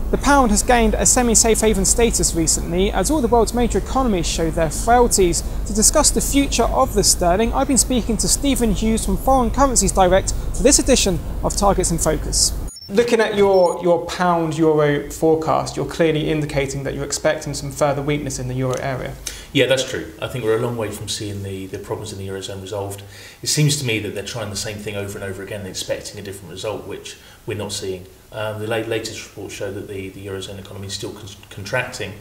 The pound has gained a semi-safe haven status recently as all the world's major economies show their frailties. To discuss the future of the sterling, I've been speaking to Stephen Hughes from Foreign Currencies Direct for this edition of Targets in Focus. Looking at your pound-euro forecast, you're clearly indicating that you're expecting some further weakness in the euro area. Yeah, that's true. I think we're a long way from seeing the problems in the Eurozone resolved. It seems to me that they're trying the same thing over and over again and expecting a different result, which we're not seeing. The latest reports show that the Eurozone economy is still contracting,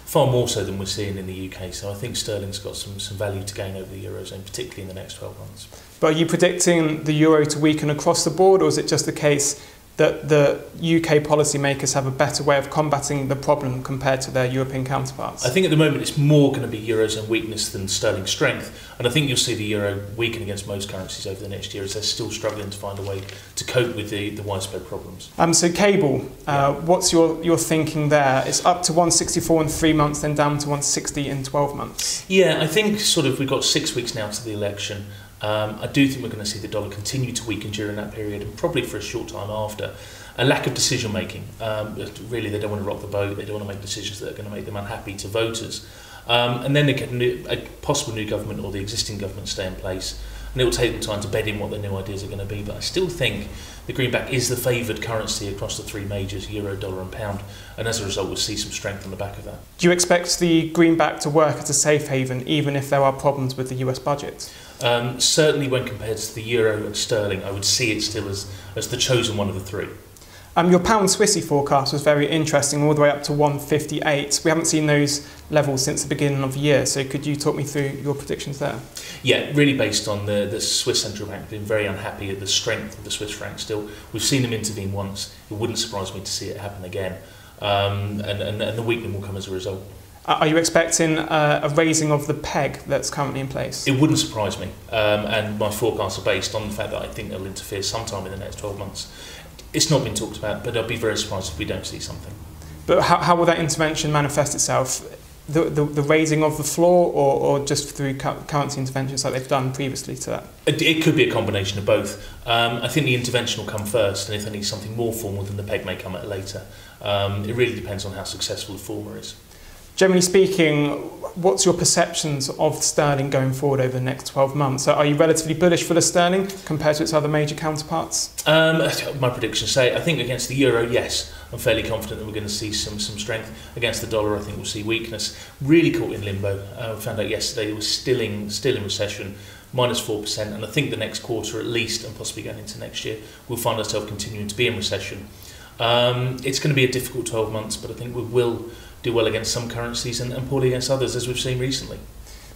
far more so than we're seeing in the UK. So I think sterling's got some value to gain over the Eurozone, particularly in the next 12 months. But are you predicting the euro to weaken across the board, or is it just the case that the UK policymakers have a better way of combating the problem compared to their European counterparts? I think at the moment it's more going to be Eurozone weakness than sterling strength, and I think you'll see the euro weaken against most currencies over the next year as they're still struggling to find a way to cope with the widespread problems. So cable, what's your thinking there? It's up to 164 in 3 months, then down to 160 in 12 months. Yeah, I think we've got 6 weeks now to the election. I do think we're going to see the dollar continue to weaken during that period and probably for a short time after. A lack of decision making. Really, they don't want to rock the boat. They don't want to make decisions that are going to make them unhappy to voters. And then they get a possible new government or the existing government stay in place. And it will take them time to bed in what their new ideas are going to be. But I still think the greenback is the favoured currency across the three majors, euro, dollar and pound. And as a result, we'll see some strength on the back of that. Do you expect the greenback to work as a safe haven, even if there are problems with the US budget? Certainly when compared to the euro and sterling, I would see it still as the chosen one of the three. Your pound Swissy forecast was very interesting, all the way up to 158. We haven't seen those levels since the beginning of the year, so could you talk me through your predictions there? Yeah, really based on the Swiss Central Bank being very unhappy at the strength of the Swiss franc still. We've seen them intervene once. It wouldn't surprise me to see it happen again. And the weakening will come as a result. Are you expecting a raising of the peg that's currently in place? It wouldn't surprise me, and my forecasts are based on the fact that I think they'll interfere sometime in the next 12 months. It's not been talked about, but I'd be very surprised if we don't see something. But how will that intervention manifest itself? The raising of the floor, or just through currency interventions like they've done previously to that? It could be a combination of both. I think the intervention will come first, and if they need something more formal, then the peg may come at later. It really depends on how successful the former is. Generally speaking, what's your perceptions of sterling going forward over the next 12 months? Are you relatively bullish for the sterling compared to its other major counterparts? My predictions say, I think against the euro, yes. I'm fairly confident that we're going to see some strength. Against the dollar, I think we'll see weakness. Really caught in limbo. We found out yesterday it was still in recession, minus 4%, and I think the next quarter at least, and possibly going into next year, we'll find ourselves continuing to be in recession. It's going to be a difficult 12 months, but I think we will do well against some currencies and poorly against others, as we've seen recently.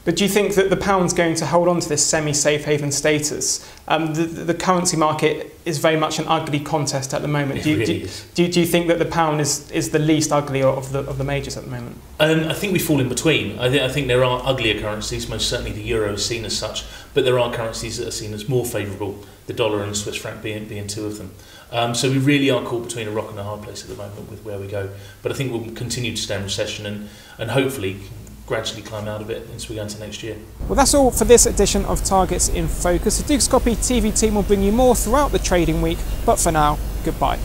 But do you think that the pound's going to hold on to this semi-safe haven status? The currency market is very much an ugly contest at the moment. Do you think that the pound is the least ugly of the majors at the moment? I think we fall in between. I think there are uglier currencies, most certainly the euro is seen as such, but there are currencies that are seen as more favourable, the dollar and the Swiss franc being two of them. So we really are caught between a rock and a hard place at the moment with where we go. But I think we'll continue to stay in recession and hopefully gradually climb out of it as we go into next year. Well, that's all for this edition of Targets in Focus. The Duke's Copy TV team will bring you more throughout the trading week, but for now, goodbye.